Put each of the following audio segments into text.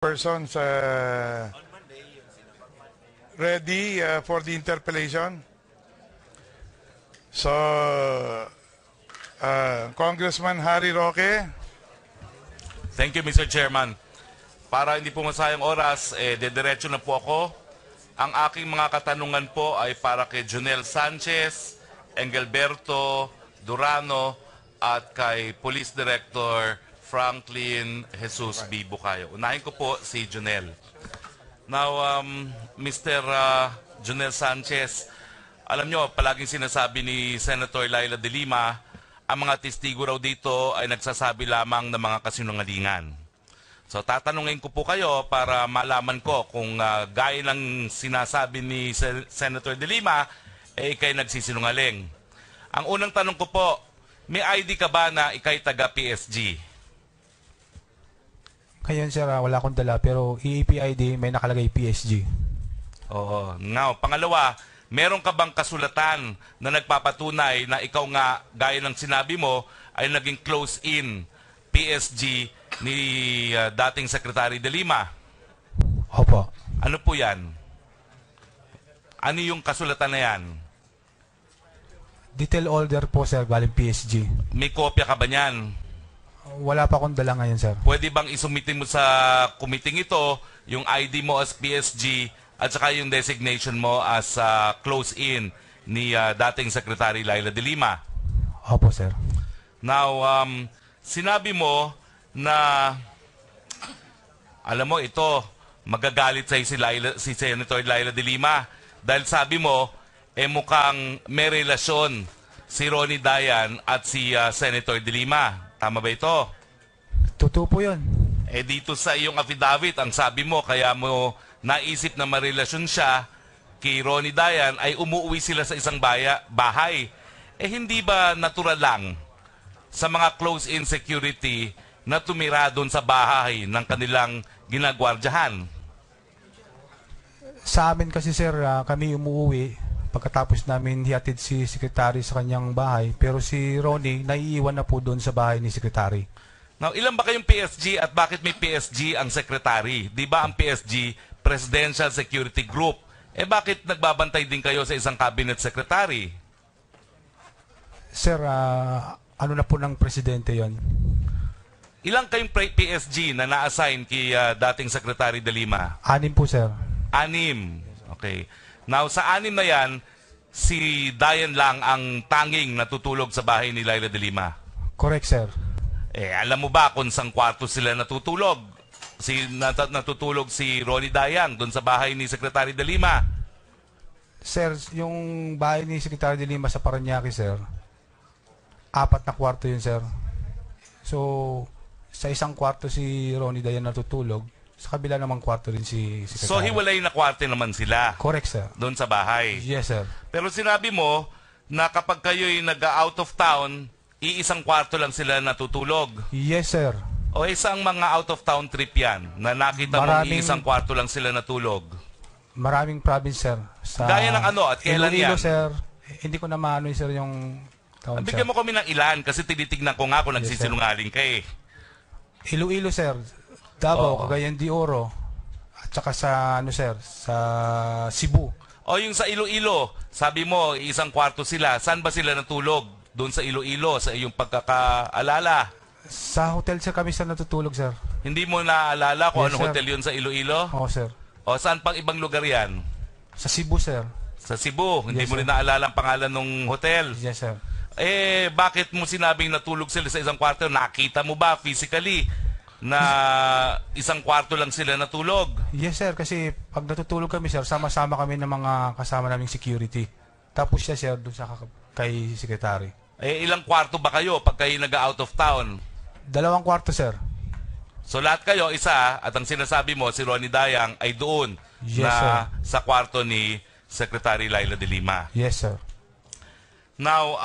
persons ready for the interpellation? So, Congressman Harry Roque. Thank you, Mr. Chairman. Para hindi po masayang oras, dediretso na po ako. Ang aking mga katanungan po ay para kay Jonel Sanchez, Engelberto Durano, at kay Police Director Franklin Jesus B. Bucayo. Unahin ko po si Jonel. Now, Mr. Jonel Sanchez, alam nyo, palaging sinasabi ni Senator Laila de Lima, ang mga testigo raw dito ay nagsasabi lamang ng mga kasinungalingan. So tatanungin ko po kayo para malaman ko kung gaya ng sinasabi ni Senator de Lima, ikay nagsisinungaling. Ang unang tanong ko po, may ID ka ba na ikay taga PSG? Ngayon sir, wala akong dala pero EAP ID may nakalagay PSG. Oo. Now, pangalawa, meron ka bang kasulatan na nagpapatunay na ikaw nga, gaya ng sinabi mo, ay naging close-in PSG ni dating Secretary de Lima? Opo. Ano po yan? Ano yung kasulatan na yan? Detail order po sir, galing PSG. May kopya ka ba niyan? Wala pa akong dala ngayon sir. Pwede bang isumitin mo sa committee ito yung ID mo as PSG at saka yung designation mo as close-in ni dating Secretary Laila de Lima? Opo sir. Now, sinabi mo na, alam mo ito, magagalit sa'yo si Senator Laila de Lima dahil sabi mo, mukhang may relasyon si Ronnie Dayan at si Senator de Lima. Tama ba ito? Totoo po yun. Dito sa iyong affidavit, ang sabi mo, kaya mo naisip na marelasyon siya kay Ronnie Dayan ay umuwi sila sa isang bahay. Hindi ba natural lang sa mga close-in security na tumira doon sa bahay ng kanilang ginagwardyahan? Sa amin kasi sir, kami umuwi pagkatapos namin hihatid si Secretary sa kanyang bahay. Pero si Ronnie, naiiwan na po doon sa bahay ni Secretary. Now, ilan ba kayong PSG at bakit may PSG ang Secretary? Di ba ang PSG, Presidential Security Group? Bakit nagbabantay din kayo sa isang Cabinet Secretary? Sir, ano na po ng Presidente yon? Ilang kayong PSG na na-assign kay dating Secretary de Lima? 6 po sir. 6. Okay. Now, sa 6 na yan, si Dayan lang ang tanging natutulog sa bahay ni Laila de Lima. Correct, sir. Alam mo ba kung saan kwarto sila natutulog? Natutulog si Ronnie Dayan doon sa bahay ni Secretary de Lima. Sir, yung bahay ni Secretary de Lima sa Parañaque, sir, 4 na kwarto yun, sir. So, sa isang kwarto si Ronnie Dayan natutulog. Sa kabila namang kwarto rin si Secretary. So, hiwalay na kwarto naman sila? Correct, sir. Doon sa bahay? Yes, sir. Pero sinabi mo na kapag kayo'y nag-out of town, iisang kwarto lang sila natutulog? Yes, sir. O isang mga out of town trip yan na nakita mo iisang kwarto lang sila natulog? Maraming province, sir. Sa Gaya ng ano at kailan Iloilo, yan? sir. Hindi ko na maano, sir, yung town, sir. Bigyan mo kami ng ilan kasi tinitignan ko nga kung nagsisinungaling ka eh. Iloilo, sir. Davao, Cagayan de Oro, at saka sa, sir, sa Cebu. O yung sa Iloilo, sabi mo, isang kwarto sila. Saan ba sila natulog? Doon sa Iloilo, sa iyong pagkakaalala? Sa hotel, sir, kami sa natutulog, sir. Hindi mo naaalala kung Yes, anong sir. hotel yun sa Iloilo? Oo, sir. O saan pang ibang lugar yan? Sa Cebu, sir. Sa Cebu. Hindi Yes, mo sir. rin naalala ang pangalan ng hotel? Yes, sir. Bakit mo sinabing natulog sila sa isang kwarto? Nakita mo ba physically na isang kwarto lang sila natulog? Yes, sir. Kasi pag natutulog kami, sir, sama-sama kami ng mga kasama naming security. Tapos siya, sir, doon sa kay Secretary. Ilang kwarto ba kayo pag kayo nag-out of town? 2 kwarto, sir. So lahat kayo, isa, at ang sinasabi mo, si Ronnie Dayang ay doon Yes, na sir. sa kwarto ni Secretary Laila de Lima. Yes, sir. Now,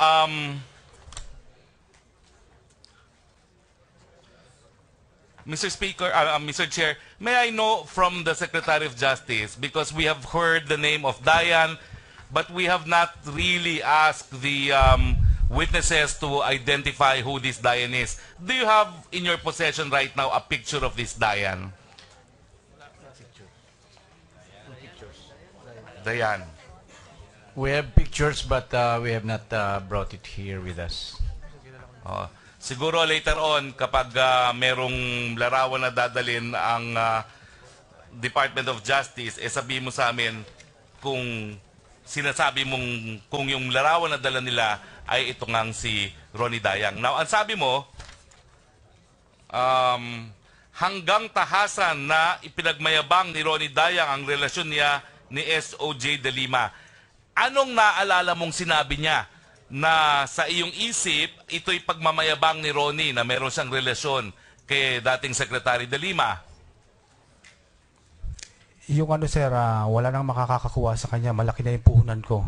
Mr. Speaker, Mr. Chair, may I know from the Secretary of Justice, because we have heard the name of Dayan, but we have not really asked the witnesses to identify who this Dayan is. Do you have in your possession right now a picture of this Dayan? Dayan. We have pictures, but we have not brought it here with us. Oh. Siguro later on, kapag merong larawan na dadalin ang Department of Justice, sabihin mo sa amin kung sinasabi mong kung yung larawan na dala nila ay ito ngang si Ronnie Dayang. Now, ang sabi mo, hanggang tahasan na ipinagmayabang ni Ronnie Dayang ang relasyon niya ni SOJ De Lima. Anong naalala mong sinabi niya na sa iyong isip, ito'y pagmamayabang ni Ronnie na meron siyang relasyon kay dating Secretary De Lima? Yung sir, wala nang makakakuha sa kanya. Malaki na yung puhunan ko.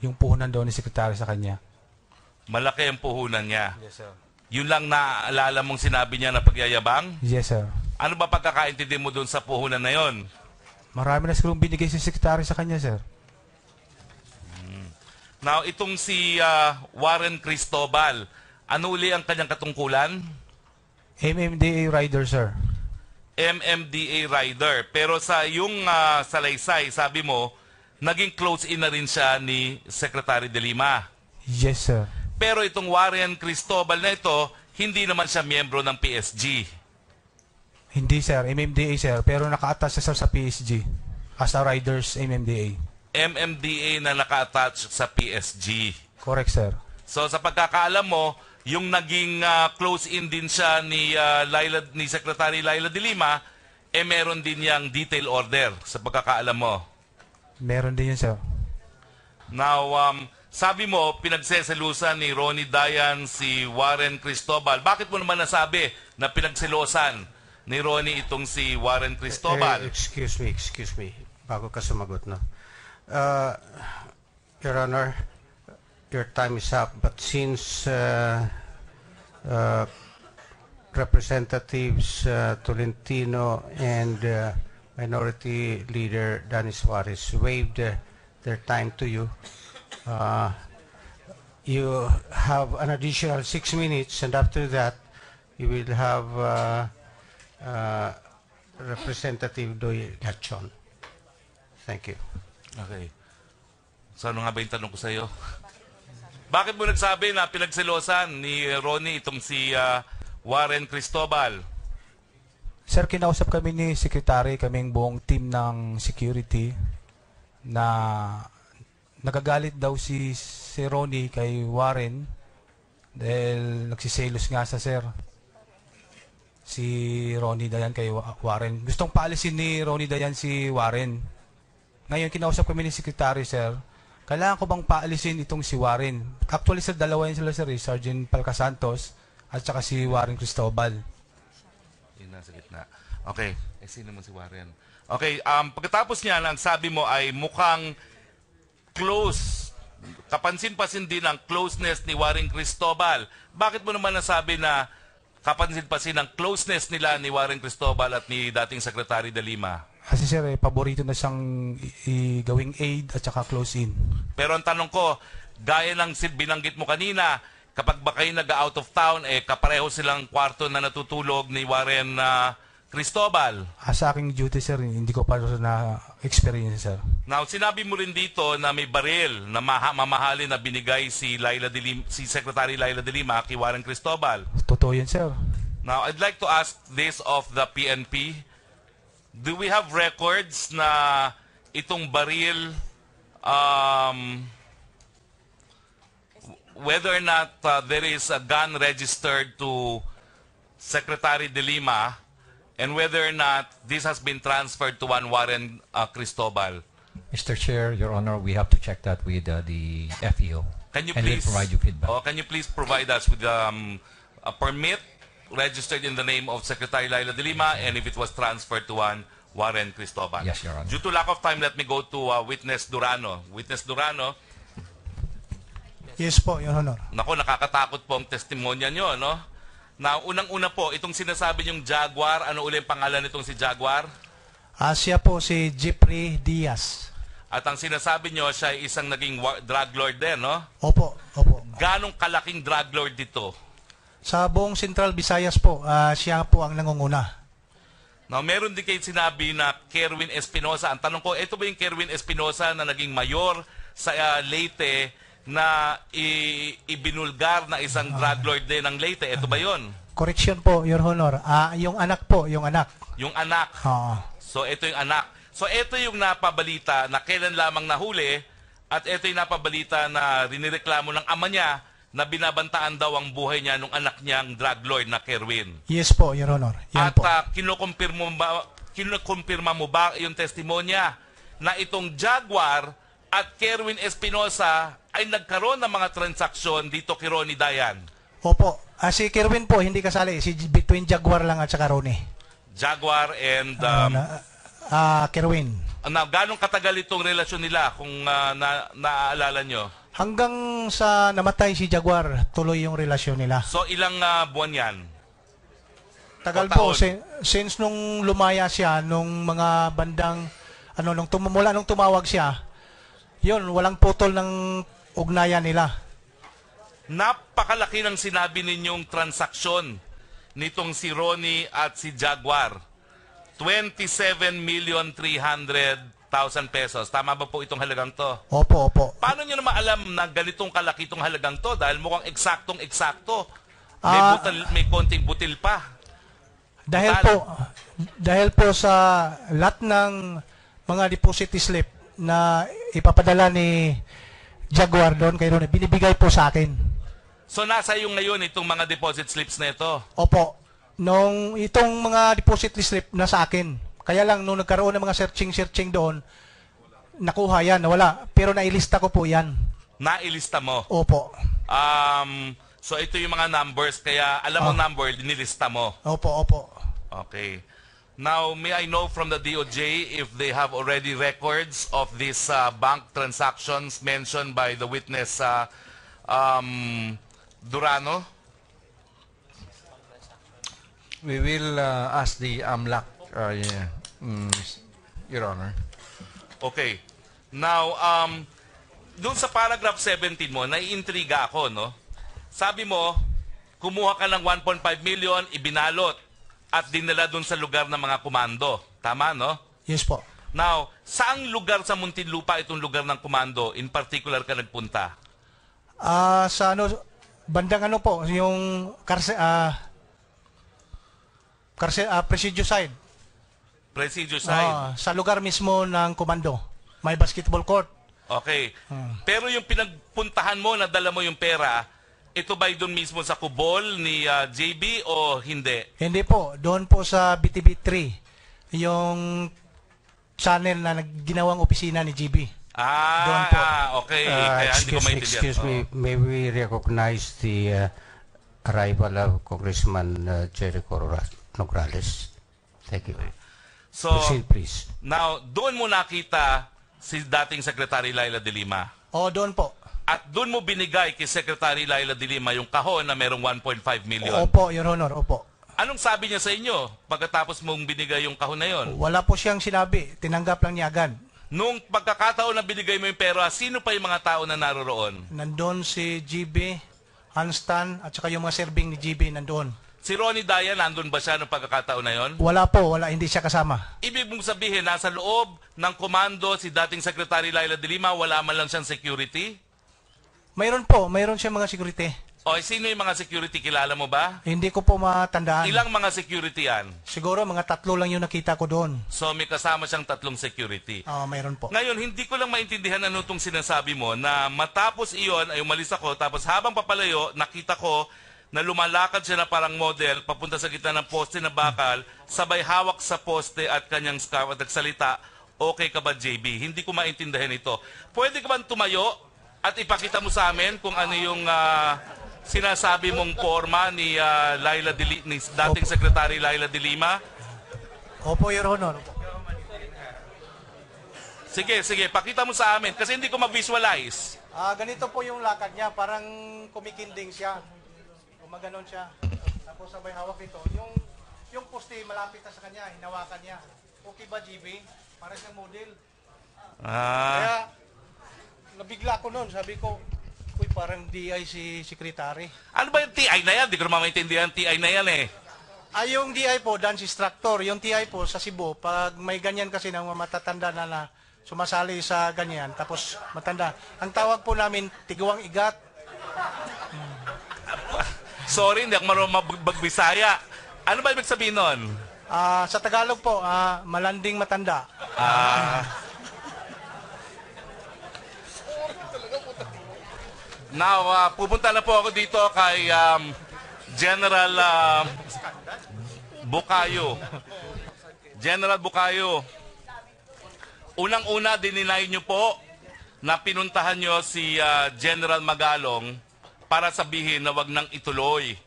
Yung puhunan daw ni Secretary sa kanya. Malaki ang puhunan niya. Yes, sir. Yun lang naalala mong sinabi niya na pagyayabang? Yes, sir. Ano ba pagkakaintindi mo doon sa puhunan na yon? Marami na siguro binigay si Secretary sa kanya, sir. Now, itong si Warren Cristobal, ano uli ang kanyang katungkulan? MMDA rider, sir. MMDA rider. Pero sa yung salaysay, sabi mo, naging close-in na rin siya ni Secretary De Lima. Yes, sir. Pero itong Warren Cristobal na ito, hindi naman siya miyembro ng PSG. Hindi, sir. MMDA, sir. Pero naka-attach siya, sir, sa PSG. As a riders, MMDA. MMDA na naka-attach sa PSG. Correct, sir. So sa pagkakaalam mo, yung naging close-in din siya ni Secretary Laila De Lima, meron din niyang detail order sa pagkakaalam mo. Meron din yun, sir. Now, sabi mo, pinagseselusan ni Ronnie Dayan si Warren Cristobal. Bakit mo naman nasabi na pinagselosan ni Ronnie itong si Warren Cristobal? Excuse me. Bago ka sumagot, no? Your Honor, your time is up. But since Representatives Tolentino and Minority Leader Danny Suarez waived their time to you, you have an additional 6 minutes, and after that, you will have Representative Doy Gachon. Thank you. Okay. So ano nga ba yung tanong ko sa iyo? Bakit mo nagsabi na pinagselosan ni Ronnie itong si Warren Cristobal? Sir, kinausap kami ni Secretary, kaming buong team ng security, na nagagalit daw si Ronnie kay Warren dahil nagsiselos nga sa sir. Si Ronnie Dayan kay Warren. Gustong paalisin ni Ronnie Dayan si Warren. Ngayon, kinausap kami ni Secretary, sir. Kailangan ko bang paalisin itong si Warren? Actually, sir, dalawa yun sila, sir. Sergeant Palcasantos at saka si Warren Cristobal. Yun nasa gitna. Okay. Sino mo si Warren? Okay. Pagkatapos niya, ang sabi mo ay mukhang close. Kapansin-pasin din ang closeness ni Warren Cristobal. Bakit mo naman nasabi na kapansin-pasin ang closeness nila ni Warren Cristobal at ni dating Secretary De Lima? Kasi sir, paborito na siyang gawing aid at saka close-in. Pero ang tanong ko, gaya ng binanggit mo kanina, kapag ba kayo nag-out of town, kapareho silang kwarto na natutulog ni Warren Cristobal. Sa aking duty, sir, hindi ko pa na-experience, sir. Now, sinabi mo rin dito na may baril na mamahalin na binigay si Secretary Laila De Lima kay Warren Cristobal. Totoo yan, sir. Now, I'd like to ask this of the PNP. Do we have records na itong baril, whether or not there is a gun registered to Secretary De Lima, and whether or not this has been transferred to one Warren Cristobal? Mr. Chair, Your Honor, we have to check that with the FEO. Can you and please we'll provide you feedback. Can you please provide us with a permit registered in the name of Secretary Laila De Lima, and if it was transferred to one Warren Cristobal? Yes, Your Honor. Due to lack of time, let me go to Witness Durano. Witness Durano, Yes po, Your Honor. nako, nakakatakot po ang testimonya nyo, no? Na unang-una po, itong sinasabi nyong Jaguar, ano uli ang pangalan nitong si Jaguar? Siya po si Jeffrey Diaz. At ang sinasabi nyo, siya ay isang naging drug lord din, no? Opo. Ganong kalaking drug lord dito? Sa buong Central Visayas po, siya po ang nangunguna. Now, meron din kayo sinabi na Kerwin Espinosa. Ang tanong ko, ito ba yung Kerwin Espinosa na naging mayor sa Leyte na ibinulgar na isang drug lord din ng Leyte? Ito ba yon? Correction po, Your Honor. Yung anak po, yung anak. Yung anak. Oo. So, ito yung anak. So, ito yung napabalita na kailan lamang nahuli at ito yung napabalita na rinireklamo ng ama niya na binabantaan daw ang buhay niya nung anak niyang drug lord na Kerwin. Yes po, Your Honor. Yan At po. kinukumpirma mo ba yung testimonya na itong Jaguar at Kerwin Espinosa ay nagkaroon ng mga transaksyon dito kay Ronnie Dayan? Opo. Si Kerwin po, hindi kasali. Between Jaguar lang at saka Ronnie. Jaguar and Kerwin. ganong katagal itong relasyon nila kung naaalala nyo? Hanggang sa namatay si Jaguar, tuloy yung relasyon nila. So ilang buwan yan? Tagal O po, taon? since nung lumaya siya, nung mga bandang, mula nung tumawag siya, yun, walang putol ng ugnayan nila. Napakalaki ng sinabi ninyong transaksyon nitong si Ronnie at si Jaguar. 27,300,000 pesos. Tama ba po itong halagang to? Opo, opo. Paano nyo naman alam na ganitong kalaki itong halagang to? Dahil mukhang eksaktong-eksakto. May konting butil pa. Dahil po sa lahat ng mga deposit slip na ipapadala ni Jaguar doon kay Ronnie, binibigay po sa akin. So nasa iyo ngayon itong mga deposit slips na ito? Opo. Itong mga deposit slip na sa akin. Kaya lang, nung nagkaroon ng mga searching doon, nakuha yan, nawala. Pero nailista ko po yan. Nailista mo? Opo. So ito yung mga numbers, kaya alam mo number, nilista mo? Opo, opo. Okay. Now, may I know from the DOJ if they have already records of these bank transactions mentioned by the witness Durano? We will ask the AMLAC, Your Honor. Okay. Now, doon sa paragraph 17 mo, naiintriga ako, no? Sabi mo, kumuha ka ng 1.5 million, ibinalot, at dinala doon sa lugar ng mga komando. Tama, no? Yes po. Now, saang lugar sa Muntinlupa itong lugar ng komando, in particular ka nagpunta? Sa bandang po, yung Presidio side. Presidio side. Sa lugar mismo ng komando. May basketball court. Okay. Pero yung pinagpuntahan mo, nadala mo yung pera, ito ba'y doon mismo sa kubol ni JB o hindi? Hindi po. Doon po sa BTB3. Yung channel na ginawang opisina ni JB. Doon po. Okay. Kaya hindi ko maintindihan. Excuse me, may we recognize the arrival of Congressman Jericho Nograles. Thank you. So, Proceed, please. now, doon mo nakita si dating Secretary Laila de Lima. Doon po. At doon mo binigay kay Secretary Laila de Lima yung kahon na merong 1.5 million. Opo, Your Honor. Opo. Anong sabi niya sa inyo pagkatapos mong binigay yung kahon na yon? Wala po siyang sinabi. Tinanggap lang niya agad. Nung pagkakataon na binigay mo yung pera, sino pa yung mga tao na naroroon? Nandun si GB, Hanstan, at saka yung mga serving ni GB nandun. Si Ronnie Dayan, nandun ba siya nung pagkakataon na yon? Wala po, hindi siya kasama. Ibig mong sabihin, nasa loob ng komando si dating Secretary Laila de Lima, wala man lang siyang security? Mayroon siya mga security. O, sino yung mga security? Kilala mo ba? Hindi ko po matandaan. Ilang mga security yan? Siguro mga 3 lang yung nakita ko doon. So, may kasama siyang 3 security. Mayroon po. Ngayon, hindi ko lang maintindihan ano itong sinasabi mo na matapos iyon, ay umalis ako, tapos habang papalayo, nakita ko na lumalakad siya na parang model, papunta sa gitna ng poste na bakal, sabay hawak sa poste at kanyang scarf at nagsalita, okay ka ba, JB? Hindi ko maintindihan ito. Pwede ka ba tumayo at ipakita mo sa amin kung ano yung sinasabi mong forma ni ni dating Secretary Laila de Lima? Opo, Your Honor. Sige, pakita mo sa amin kasi hindi ko ma-visualize. Ganito po yung lakad niya, parang kumikinding siya. Gumaganon siya. Tapos sabay hawak ito. Yung poste malapit na sa kanya, hinawakan niya. Okay ba, GB? Para siyang model. Kaya, nabigla ko noon. Sabi ko, parang DI si Secretary. Ano ba yung TI na yan? Hindi ko naman maintindihan TI na yan eh. Ay, yung DI po, dance instructor. Yung TI po sa Cebu, pag may ganyan kasi ng mga matatanda na sumasali sa ganyan, tapos matanda. Ang tawag po namin, tiguang igat. Sorry, hindi ako marunong magbisaya. Ano ba ibig sabihin nun? Sa Tagalog po, malanding matanda. Now, pupunta na po ako dito kay General Bukayo. General Bukayo, unang-una, dininay niyo po na pinuntahan niyo si General Magalong para sabihin na wag nang ituloy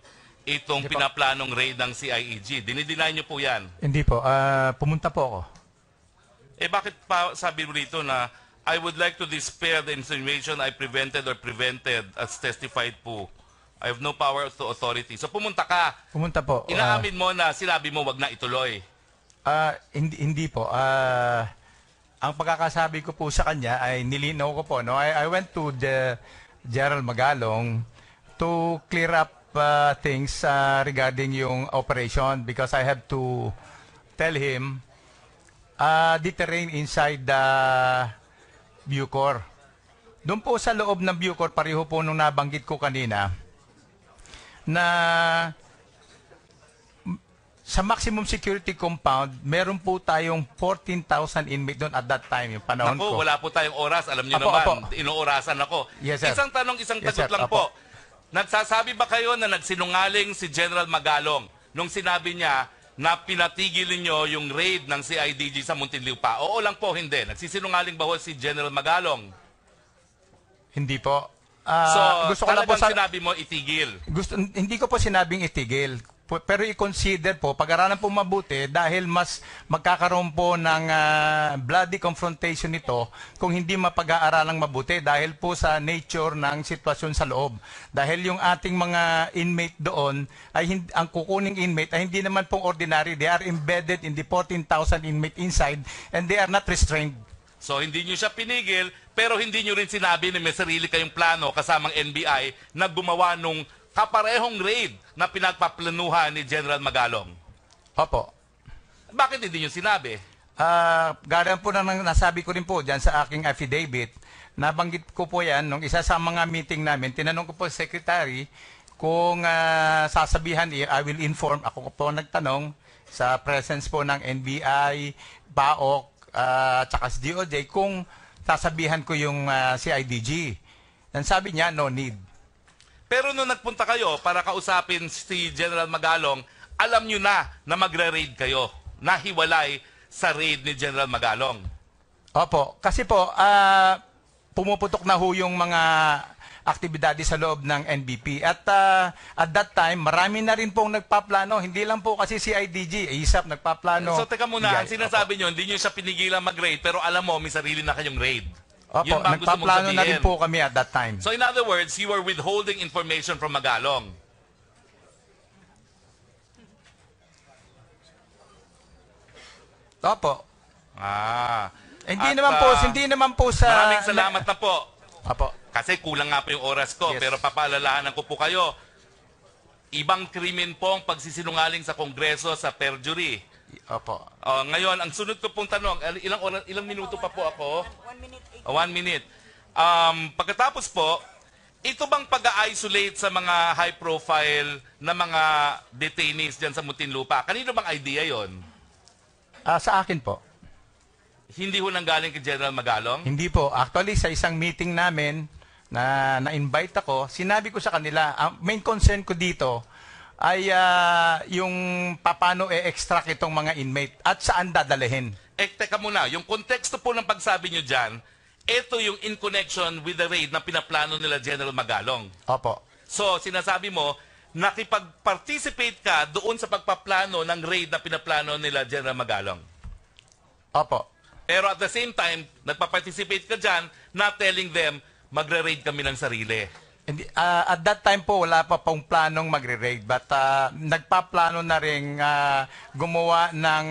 itong pinaplanong raid ng CIEG. Dinideny niyo po yan. Hindi po. Pumunta po ako. Eh bakit pa sabi mo rito na I would like to dispel the insinuation I prevented or prevented as testified po. I have no power to authority. So pumunta ka. Pumunta po. Inaamin mo na sinabi mo wag na ituloy. Hindi po. Ang pagkakasabi ko po sa kanya ay nilinaw ko po. No? I went to the General Magalong to clear up things regarding yung operation because I have to tell him the terrain inside the Bucor. Doon po sa loob ng Bucor, pareho po nung nabanggit ko kanina, na sa maximum security compound, meron po tayong 14,000 inmate doon at that time, yung panahon Naku, ko. wala po tayong oras. Alam niyo Apo, naman, apo. inuorasan ako. Yes, sir. Isang tanong, isang Yes, tagot sir. lang Apo. po. Nagsasabi ba kayo na nagsinungaling si General Magalong nung sinabi niya na pinatigil niyo yung raid ng CIDG sa Muntinlupa? Oo lang po, hindi. Nagsisinungaling ba ho si General Magalong? Hindi po. So, gusto ko lang po talagang sinabi mo itigil. hindi ko po sinabing itigil. Pero i-consider po, pag-aralan po mabuti dahil mas magkakaroon po ng bloody confrontation nito kung hindi mapag-aaralang mabuti dahil po sa nature ng sitwasyon sa loob. Dahil yung ating mga inmate doon, ay ang kukuning inmate ay hindi naman pong ordinary. They are embedded in the 14,000 inmate inside and they are not restrained. So, hindi nyo siya pinigil, pero hindi nyo rin sinabi na may sarili kayong plano kasamang NBI na gumawa nung kaparehong raid na pinagpaplanuhan ni General Magalong. Opo. Bakit hindi nyo sinabi? Gaya po na nasabi ko rin po dyan sa aking affidavit, nabanggit ko po yan nung isa sa mga meeting namin, tinanong ko po sa secretary kung sasabihan, I will inform, ako po nagtanong sa presence po ng NBI, BAOC, tsaka sa DOJ, kung sasabihan ko yung CIDG. And sabi niya, no need. Pero nung nagpunta kayo para kausapin si General Magalong, alam nyo na magre-raid kayo, nahiwalay sa raid ni General Magalong. Opo. Kasi po, pumuputok na ho yung mga aktibidades sa loob ng NBP. At at that time, marami na rin pong nagpaplano. Hindi lang po kasi CIDG, ISAP nagpaplano. So teka muna, ang Yeah, sinasabi nyo, hindi nyo siya pinigilan mag-raid, pero alam mo, may sarili na kayong raid. Opo, Yun ba ang gusto mong nagpaplano na rin sabihin? po kami at that time. So in other words, you were withholding information from Magalong. Opo. At, Hindi naman po sa... Maraming salamat na po. Opo. Kasi kulang nga po yung oras ko, Yes. pero papaalalahanan ko po kayo. Ibang krimen po ang pagsisinungaling sa Kongreso sa perjury. Opo. Ngayon, ang sunod ko pong tanong, ilang minuto pa po ako? 1 minute. 1 minute. Pagkatapos po, ito bang pag-isolate sa mga high-profile na mga detainees dyan sa Muntinlupa? Kanino bang idea yon? Sa akin po. Hindi ho nang galing kay General Magalong? Hindi po. Actually, sa isang meeting namin na na-invite ako, sinabi ko sa kanila, ang main concern ko dito ay yung paano e-extract itong mga inmate at saan dadalhin. Teka muna, yung konteksto po ng pagsabi nyo dyan, ito yung in connection with the raid na pinaplano nila General Magalong. Opo. So, sinasabi mo, nakipag-participate ka doon sa pagpaplano ng raid na pinaplano nila General Magalong. Opo. Pero at the same time, nagpa-participate ka dyan, not telling them, magre-raid kami ng sarili. At that time po, wala pa pong planong magre-raid. But nagpaplano na rin gumawa ng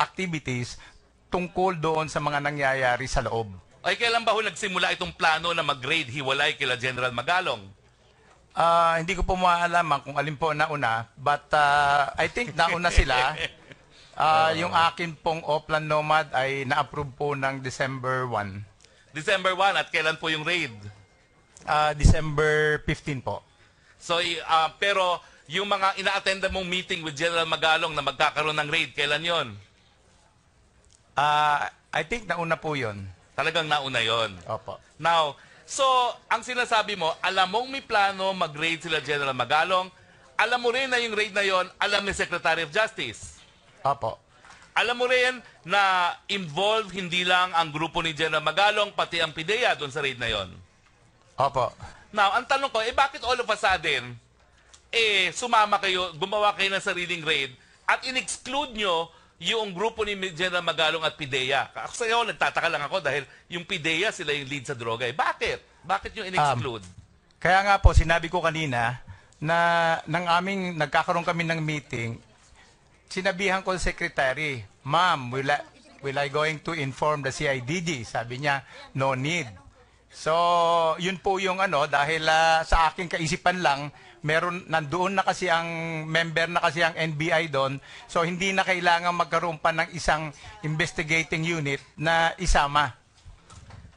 activities tungkol doon sa mga nangyayari sa loob. Ay, kailan ba ho nagsimula itong plano na mag-raid hiwalay kila General Magalong? Hindi ko po maalaman kung alin po nauna, but I think nauna sila. Yung akin pong Oplan Nomad ay na-approve po ng December 1. December 1 at kailan po yung raid? December 15 po. So, pero yung mga ina-attenda mong meeting with General Magalong na magkakaroon ng raid, kailan yon? I think nauna po yun. Talagang nauna yon. Opo. Now, so, ang sinasabi mo, alam mong may plano mag-raid sila General Magalong, alam mo rin na yung raid na yon, alam ni Secretary of Justice. Opo. Alam mo rin na involved hindi lang ang grupo ni General Magalong, pati ang PIDEA doon sa raid na yon. Opo. Now, ang tanong ko, bakit all of a sudden, sumama kayo, gumawa kayo ng sariling raid, at in-exclude nyo yung grupo ni General Magalong at PIDEA? Ako sa iyo, nagtataka lang ako dahil yung PIDEA, sila yung lead sa droga. Bakit? Bakit nyo in-exclude? Kaya nga po, sinabi ko kanina na nagkakaroon kami ng meeting, sinabihan ko sa secretary, "Ma'am, will I going to inform the CIDG?" Sabi niya, "No need." So, yun po yung dahil sa aking kaisipan lang, nandoon na kasi ang member na kasi ang NBI doon. So, hindi na kailangan magkaroon pa ng isang investigating unit na isama.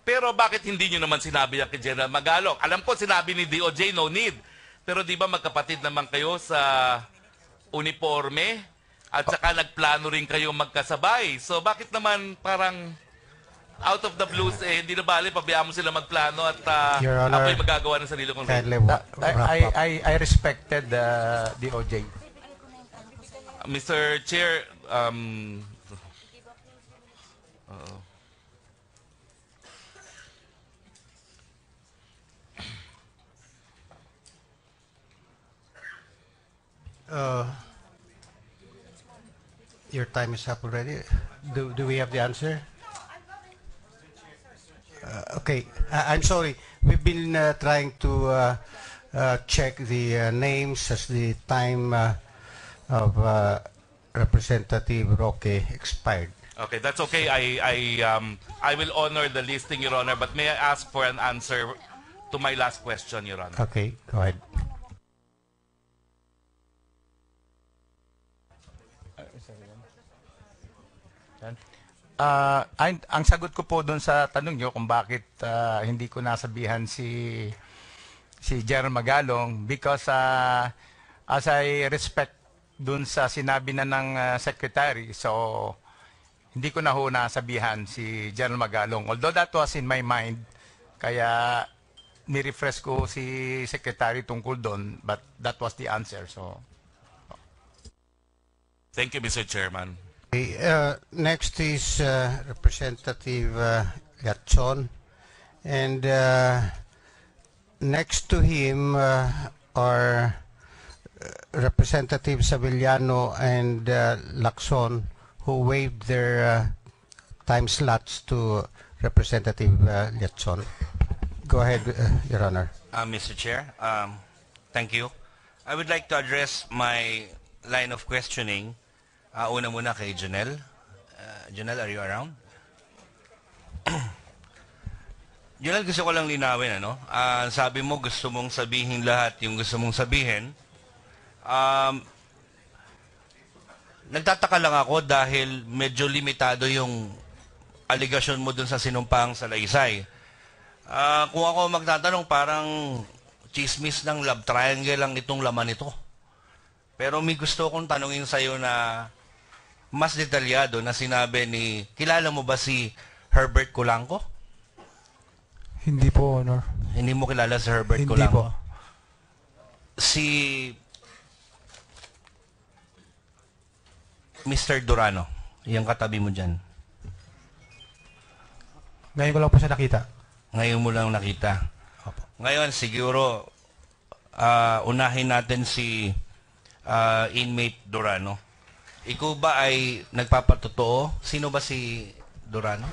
Pero bakit hindi nyo naman sinabi yan kay General Magalong? Alam ko, sinabi ni DOJ, no need. Pero di ba magkapatid naman kayo sa uniforme? At saka nagplano rin kayo magkasabay. So bakit naman parang out of the blues, hindi na bali, pabayaan mo sila magplano at Your Honor, ako'y magagawa ng sarili kong raid? Kindly wrap up. I respected DOJ. Mr. Chair, Your time is up already. Do we have the answer? Okay, I'm sorry. We've been trying to check the names as the time of Representative Roque expired. okay, that's okay. I will honor the listing, Your Honor, but may I ask for an answer to my last question, Your Honor? Okay, go ahead. Ang sagot ko po doon sa tanong nyo kung bakit hindi ko nasabihan si General Magalong, because as I respect doon sa sinabi na ng secretary, so hindi ko na ho nasabihan si General Magalong. Although that was in my mind, kaya ni-refresh ko si secretary tungkol doon, but that was the answer. So Thank you, Mr. Chairman. Okay, next is Representative Gatson, and next to him are Representatives Avellano and Lacson, who waived their time slots to Representative Gatson. Go ahead, Your Honor. Mr. Chair, thank you. I would like to address my line of questioning. Una muna kay Janelle. Janelle, are you around? Janelle, gusto ko lang linawin, sabi mo gusto mong sabihin lahat yung gusto mong sabihin. Nagtataka lang ako dahil medyo limitado yung aligasyon mo dun sa sinumpang salaysay. Kung ako magtatanong, parang chismis ng love triangle lang itong laman nito. Pero may gusto kong tanungin sa'yo na mas detalyado na sinabi ni, kilala mo ba si Herbert Culanco? Hindi po, Honor. Hindi mo kilala si Herbert Hindi Culanco? po. Si Mr. Durano, yung katabi mo dyan. Ngayon ko lang po siya nakita. Ngayon mo lang nakita. Opo. Ngayon, siguro, unahin natin si inmate Durano. Ikaw ba ay nagpapatotoo? Sino ba si Durano?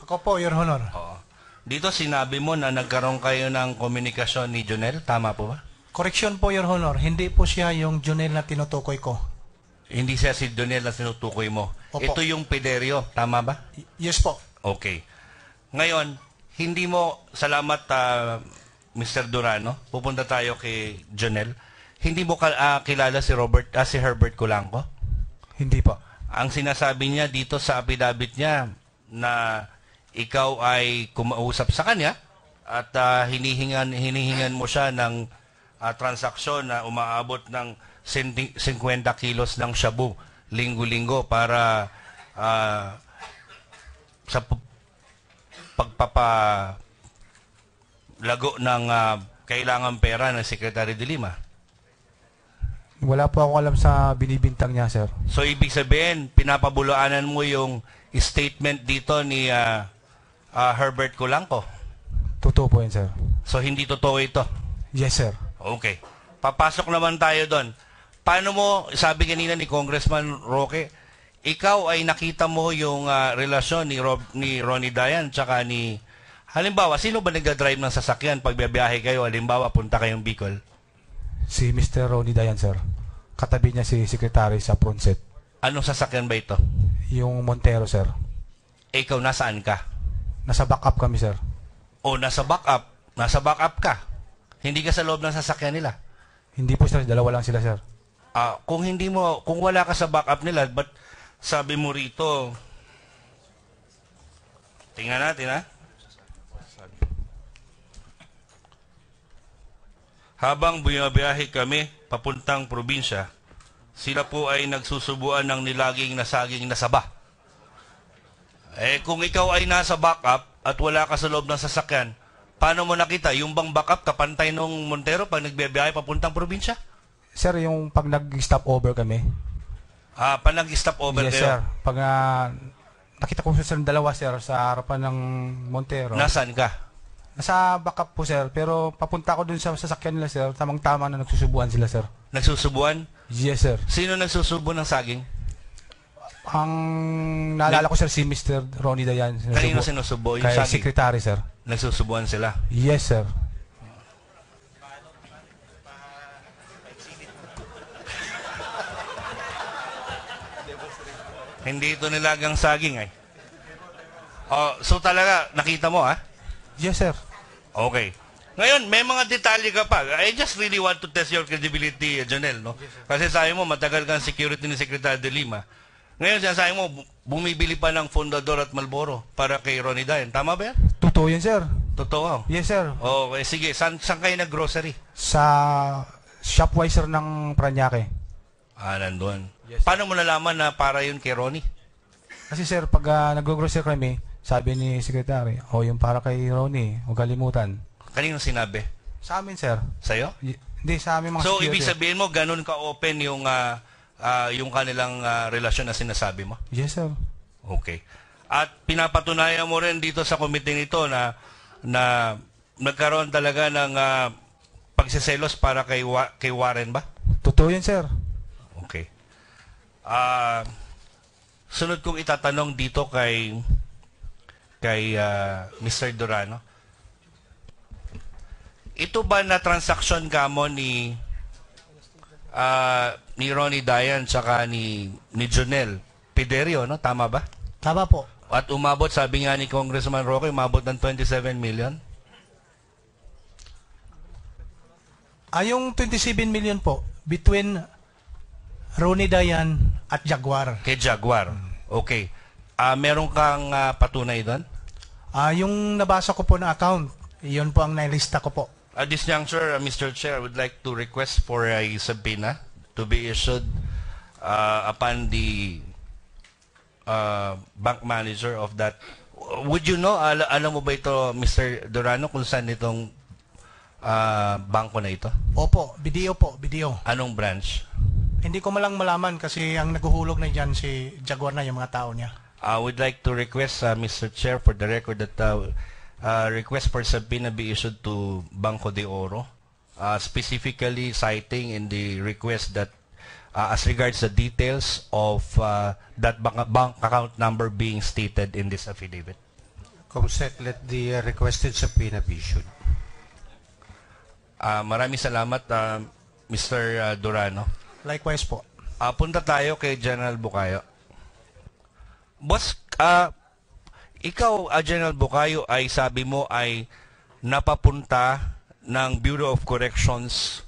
Ako po, Your Honor. Oo. Dito sinabi mo na nagkaroon kayo ng komunikasyon ni Jonel. Tama po ba? Correction po, Your Honor. Hindi po siya yung Junel na tinutukoy ko. Hindi siya si Jonel na sinutukoy mo. Opo. Ito yung Piderio. Tama ba? Yes po. Okay. Ngayon, hindi mo, salamat Mr. Durano, pupunta tayo kay Jonel. Hindi mo kilala si si Herbert Colanco? Hindi po. Ang sinasabi niya dito sa affidavit niya na ikaw ay kumausap sa kanya at hinihingan mo siya ng transaksyon na umaabot ng 50 kilos ng shabu linggo-linggo para sa pagpapalago ng kailangang pera ng Secretary de Lima. Wala po ako alam sa binibintang niya, sir. So, ibig sabihin, pinapabulaanan mo yung statement dito ni Herbert Colanco. Totoo po yun, sir. So, hindi totoo ito. Yes, sir. Okay. Papasok naman tayo doon. Paano mo, sabi kanina ni Congressman Roque, ikaw ay nakita mo yung relasyon ni Ronnie Dayan tsaka ni, halimbawa, sino ba nagdadrive ng sasakyan pag biyahe kayo, halimbawa, punta kayong Bicol? Si Mr. Ronnie Dayan, sir. Katabi niya si Secretary sa Pronset. Anong sasakyan ba ito? Yung Montero, sir. Ikaw, nasaan ka? Nasa backup kami, sir. O, nasa backup. Nasa backup ka. Hindi ka sa loob ng sasakyan nila. Hindi po, sir. Dalawa lang sila, sir. Kung wala ka sa backup nila, but sabi mo rito, tingnan natin, ha? Habang bumabiyahe kami papuntang probinsya, sila po ay nagsusubuan ng nilaging na saging na saba. Kung ikaw ay nasa backup at wala ka sa loob ng sasakyan, paano mo nakita? Yung bang backup kapantay nung Montero pag nagbiyahe papuntang probinsya? Sir, yung pag nag-stop over kami. Pag nag-stop over Yes, kayo? sir. Pag nakita ko sir dalawa, sir, sa harapan ng Montero. Nasaan ka? Nasa backup po, sir. Pero papunta ko dun sa sasakyan nila, sir. Tamang-tama na nagsusubuan sila, sir. Nagsusubuan? Yes, sir. Sino nagsusubo ng saging? Ang naalala ko, sir, si Mr. Ronnie Dayan. Kanino sinusubo? Yung Kay saging? Secretary, sir. Nagsusubuan sila? Yes, sir. Hindi ito nilagang saging ay. So talaga, nakita mo Yes, sir. Okay. Ngayon, may mga detalye ka pa. I just really want to test your credibility, Jonel, no? Kasi sabi mo, matagal kang security ni Secretary de Lima. Ngayon, sinasabi mo, bumibili pa ng Fundador at Marlboro para kay Ronnie Dayan. Tama ba yan? Totoo yun, sir. Totoo. Yes, sir. Okay, sige. Saan kayo nag-grocery? Sa Shopwiser ng Paranaque. Nandun. Yes, Paano mo nalaman na para yun kay Ronnie? Kasi, sir, pag nag-grocery kami, sabi ni Secretary, yung para kay Ronnie, huwag kalimutan. Kanino sinabi? Sa amin, sir. Sa'yo? Hindi, sa amin mga So, security. ibig sabihin mo, ganun ka-open yung kanilang relasyon na sinasabi mo? Yes, sir. Okay. At pinapatunayan mo rin dito sa committee nito na nagkaroon talaga ng pagsiselos para kay Warren ba? Totoo yun, sir. Okay. Sunod kong itatanong dito kay Mr. Durano. Ito ba na transaksyon ka mo ni Ronnie Dayan tsaka ni Jonel Piderio, no? Tama ba? Tama po. At umabot, sabi nga ni Congressman Roque, umabot ng 27 million? Yung 27 million po, between Ronnie Dayan at Jaguar. Kay Jaguar. Okay. Meron kang patunay doon? Yung nabasa ko po na account, yun po ang nailista ko po. At this juncture, Mr. Chair, I would like to request for a subpoena to be issued upon the bank manager of that. Would you know, alam mo ba ito, Mr. Durano, kung saan itong bangko na ito? Opo, BDO. Anong branch? Hindi ko malang malaman kasi ang naguhulog na dyan si Jaguar na yung mga tao niya. I would like to request, Mr. Chair, for the record that request for subpoena be issued to Banco de Oro, specifically citing in the request that as regards the details of that bank account number being stated in this affidavit. Comsec, let the requested subpoena be issued. Maraming salamat, Mr. Durano. Likewise po. Punta tayo kay General Bucayo. Boss, ikaw, General Bucayo, ay sabi mo ay napapunta ng Bureau of Corrections,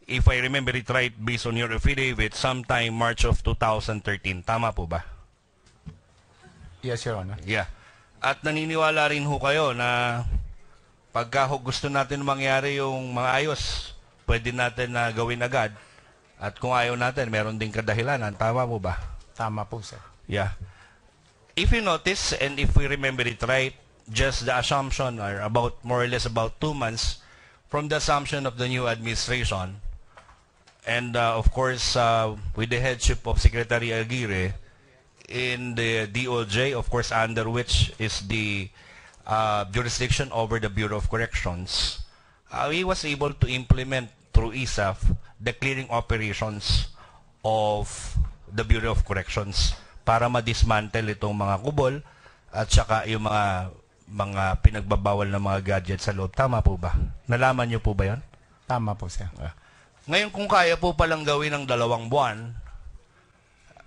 if I remember it right, based on your affidavit, sometime March of 2013. Tama po ba? Yes, Your Honor. Yeah. At naniniwala rin ho kayo na pagka ho gusto natin mangyari yung mga ayos, pwede natin na gawin agad. At kung ayaw natin, meron din kadahilanan. Tama po ba? Tama po, sir. Yeah. If you notice, and if we remember it right, just the assumption are about more or less about 2 months from the assumption of the new administration, and of course with the headship of Secretary Aguirre in the DOJ, of course under which is the jurisdiction over the Bureau of Corrections, he was able to implement through ISAF the clearing operations of the Bureau of Corrections para ma-dismantle itong mga kubol at saka yung mga pinagbabawal na mga gadgets sa loob. Tama po ba? Nalaman niyo po ba yon? Tama po, sir. Ngayon, kung kaya po palang gawin ng 2 buwan,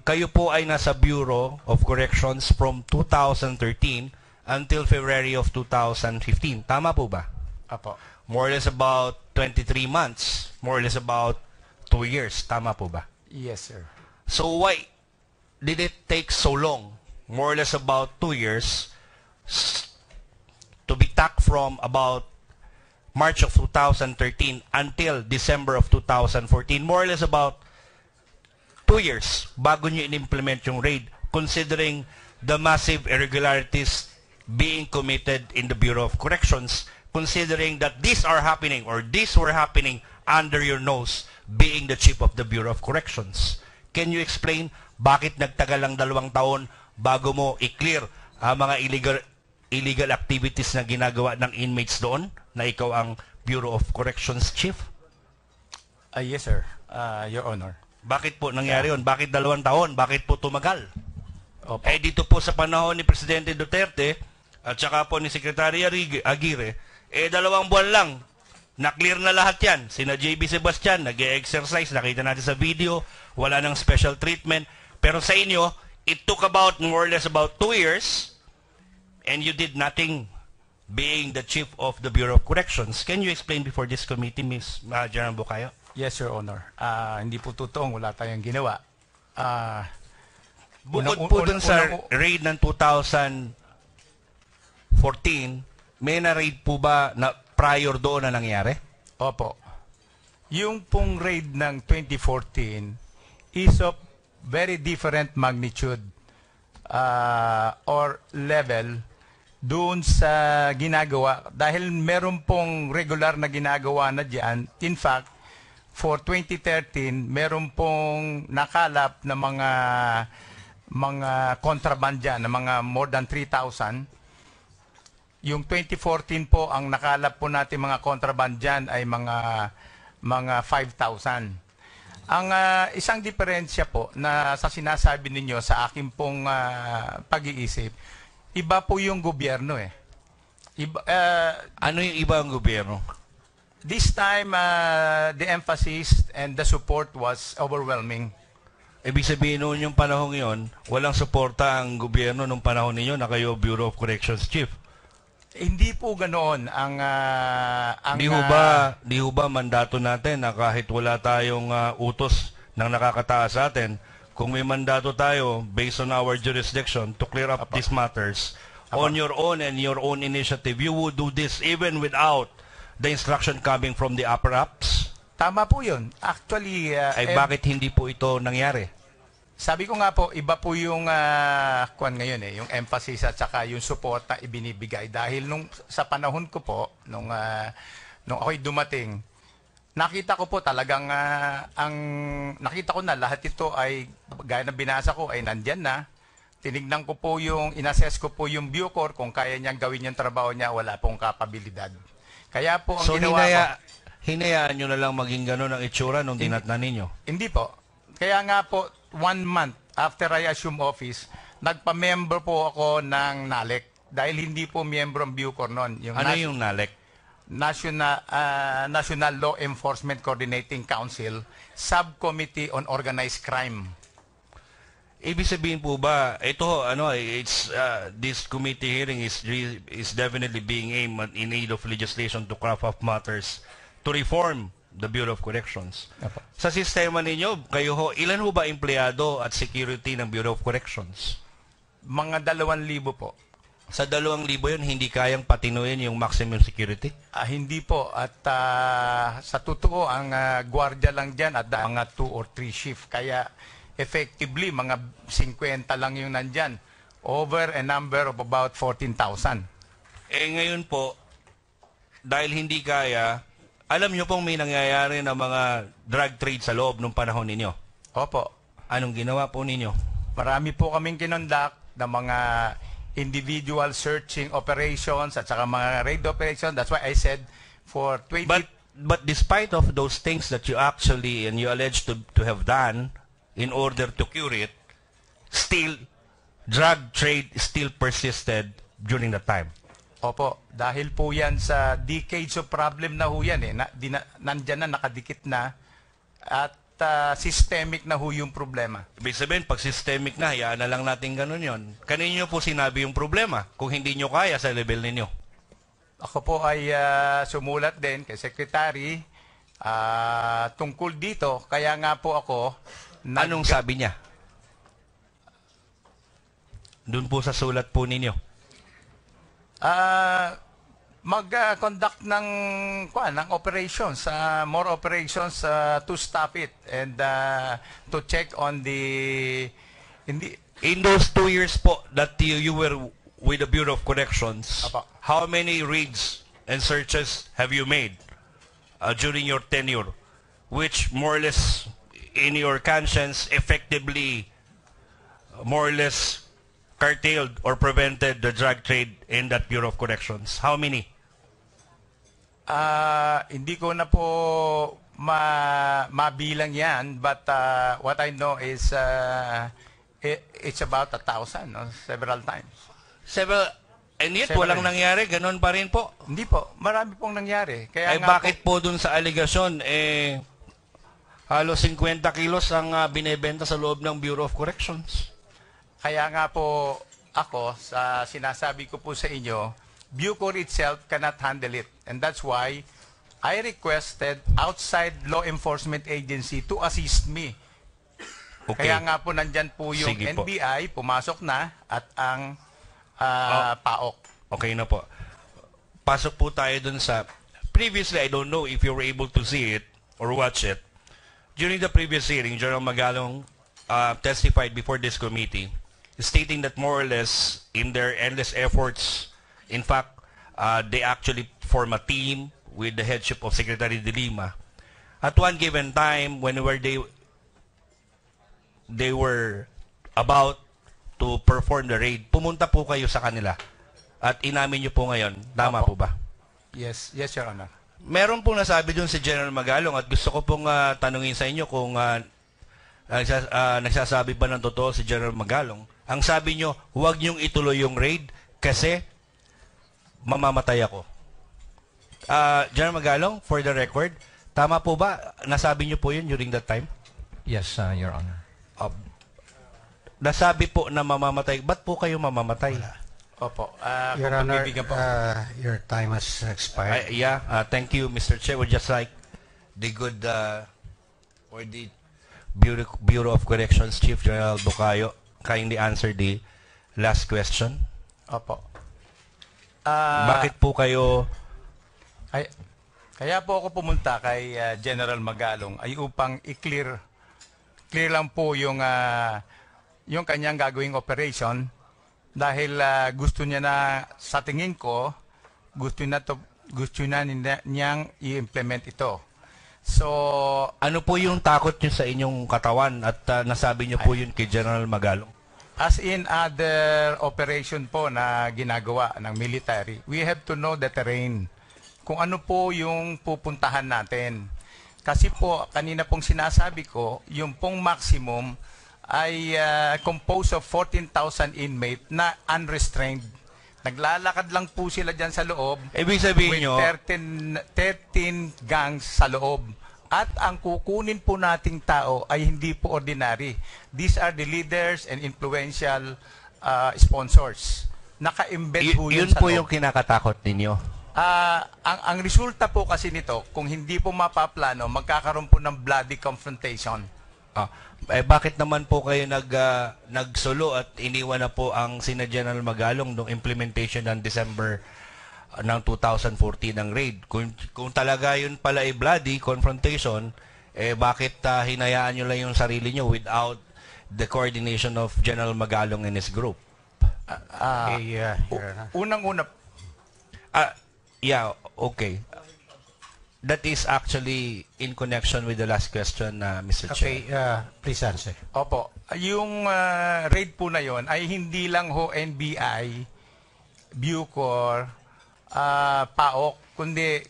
kayo po ay nasa Bureau of Corrections from 2013 until February of 2015. Tama po ba? Apo. More or less about 23 months. More or less about 2 years. Tama po ba? Yes, sir. So why did it take so long? More or less about 2 years to be tacked from about March of 2013 until December of 2014. More or less about 2 years bago nyo in-implement yung raid, considering the massive irregularities being committed in the Bureau of Corrections, considering that these are happening or these were happening under your nose, being the chief of the Bureau of Corrections. Can you explain bakit nagtagal lang 2 taon bago mo i-clear ang mga illegal activities na ginagawa ng inmates doon na ikaw ang Bureau of Corrections chief? Yes, sir. Your Honor. Bakit po nangyari yun? Bakit 2 taon? Bakit po tumagal? Opo. Eh dito po sa panahon ni Presidente Duterte at saka po ni Secretary Aguirre, 2 buwan lang, na-clear na lahat yan. Sina JB Sebastian, nag-exercise, nakita natin sa video, wala nang special treatment. Pero sa inyo, it took about more or less about 2 years and you did nothing being the chief of the Bureau of Corrections. Can you explain before this committee, Ms. General Bukayo? Yes, Your Honor. Hindi po totoong wala tayong ginawa. Bukod po dun sa raid ng 2014, may na-raid po ba na prior doon na nangyari? Opo. Yung pong raid ng 2014 is of very different magnitude or level doon sa ginagawa. Dahil meron pong regular na ginagawa na dyan. In fact, for 2013, meron pong nakalap na mga contraband dyan, na mga more than 3,000. Yung 2014 po, ang nakalap po natin mga contraband dyan ay mga 5,000. Ang isang diferensya po na sa sinasabi ninyo sa akin pong pag-iisip, iba po yung gobyerno eh. Ano yung iba ang gobyerno? This time, the emphasis and the support was overwhelming. Ibig sabihin noon yung panahon yon, walang suporta ang gobyerno nung panahon ninyo na kayo Bureau of Corrections Chief. Hindi po ganoon ang Di ho ba mandato natin na kahit wala tayong utos ng nakakataas sa atin, kung may mandato tayo based on our jurisdiction to clear up these matters on your own and your own initiative, you would do this even without the instruction coming from the upper ups? Tama po yun. Actually, bakit hindi po ito nangyari? sabi ko nga po, iba po yung kuwan ngayon eh, yung emphasis at saka yung support na ibinibigay. Dahil sa panahon ko po, nung ako'y dumating, nakita ko po talagang nakita ko na lahat ito ay, gaya na binasa ko, ay nandyan na. Tinignan ko po inassess ko po yung Bucor, kung kaya niyang gawin yung trabaho niya, wala pong kapabilidad. Kaya po ang ginawa ko, hinayaan nyo na lang maging gano'n ang itsura nung dinatnan ninyo? Hindi po. Kaya nga po, 1 month after I assume office, nagpa-member po ako ng NALEC. Dahil hindi po miyembro ang Bucor noon. Ano yung NALEC? National Law Enforcement Coordinating Council, Subcommittee on Organized Crime. Ibig sabihin po ba, ito, it's, this committee hearing is definitely being aimed in aid of legislation to craft up matters to reform the Bureau of Corrections. Apo. Sa sistema ninyo, kayo ho, ilan ho ba empleyado at security ng Bureau of Corrections? Mga 2,000 po. Sa 2,000 yun, hindi kayang patinuin yung maximum security? Hindi po. At sa totoo, ang gwardiya lang dyan at mga 2 or 3 shift. Kaya effectively, mga 50 lang yung nandyan. Over a number of about 14,000. Ngayon po, dahil hindi kaya, alam nyo pong may nangyayari na mga drug trade sa loob ng panahon ninyo. Opo. Anong ginawa po ninyo? Marami po kaming kinonduct na mga individual searching operations at saka mga raid operations. That's why I said for 20... But despite of those things that you actually and you allege to have done in order to cure it, still, drug trade still persisted during that time. Opo, dahil po yan sa decades of problem na ho yan eh. Nandyan na, nakadikit na at systemic na ho yung problema. Ibig sabihin, pag systemic na, hayaan na lang natin ganun yon. Kanino po sinabi yung problema kung hindi nyo kaya sa level ninyo? Ako po ay sumulat din kay Secretary tungkol dito. Kaya nga po ako... Anong sabi niya? Doon po sa sulat po ninyo. Mag-conduct ng operations, more operations to stop it and to check on the... In those 2 years po that you were with the Bureau of Corrections, Apa. how many raids and searches have you made during your tenure, which more or less, in your conscience, effectively, more or less, curtailed or prevented the drug trade in that Bureau of Corrections? How many? Hindi ko na po mabilang yan, but what I know is it's about 1,000, no? Several times. And yet, Several. walang nangyari, ganun pa rin po. Hindi po, marami pong nangyari. Kaya Ay nga bakit po dun sa aligasyon, halos 50 kilos ang binebenta sa loob ng Bureau of Corrections? Kaya nga po ako, sa sinasabi ko po sa inyo, Bucor itself cannot handle it. And that's why I requested outside law enforcement agency to assist me. Okay. Kaya nga po nandyan po yung Sige po. NBI, pumasok na, at ang PAOK. Okay na po. Pasok po tayo dun sa... Previously, I don't know if you were able to see it or watch it. During the previous hearing, General Magalong testified before this committee, stating that more or less, in their endless efforts, in fact, they actually form a team with the headship of Secretary De Lima. At one given time, whenever they were about to perform the raid, pumunta po kayo sa kanila. At inamin nyo po ngayon, tama po ba? Yes, Your Honor. Meron pong nasabi dun si General Magalong at gusto ko pong tanungin sa inyo kung nagsasabi ba ng totoo si General Magalong. Ang sabi nyo, huwag nyong ituloy yung raid kasi mamamatay ako. General Magalong, for the record, tama po ba? Nasabi nyo po yun during that time? Yes, Your Honor. Nasabi po na mamamatay. Ba't po kayo mamamatay? Opo. Your kung Honor, pagbibigyan po. your time has expired. Thank you, Mr. Chair. Would just like the good or the Bureau of Corrections Chief General Bucayo kindly answer the last question. Opo. Bakit po kayo... Kaya po ako pumunta kay General Magalong ay upang clear lang po yung kanyang gagawing operation dahil gusto niya na, sa tingin ko, gusto na niyang i-implement ito. So, ano po yung takot niyo sa inyong katawan at nasabi niyo po yun kay General Magalong? as in other operation po na ginagawa ng military, we have to know the terrain. Kung ano po yung pupuntahan natin. Kasi po, kanina pong sinasabi ko, yung pong maximum ay composed of 14,000 inmate na unrestrained. Naglalakad lang po sila dyan sa loob. Ibig sabihin with nyo, 13 gangs sa loob. At ang kukunin po nating tao ay hindi po ordinary. These are the leaders and influential sponsors. Naka-embed po yun Yun sa po loob. yung kinakatakot ninyo. Ang resulta po kasi nito, kung hindi po mapaplano, magkakaroon po ng bloody confrontation. Bakit naman po kayo nagsulo at iniwan na po ang sina General Magalong nung implementation ng December ng 2014 ng raid? Kung talaga yun pala ay bloody confrontation, bakit hinayaan nyo lang yung sarili nyo without the coordination of General Magalong and his group? Your Honor. Unang-una, Yeah, okay. That is actually in connection with the last question, Mr. Okay, Chair. please answer. opo, yung raid po na yon ay hindi lang ho NBI, Bucor, PAOK, kundi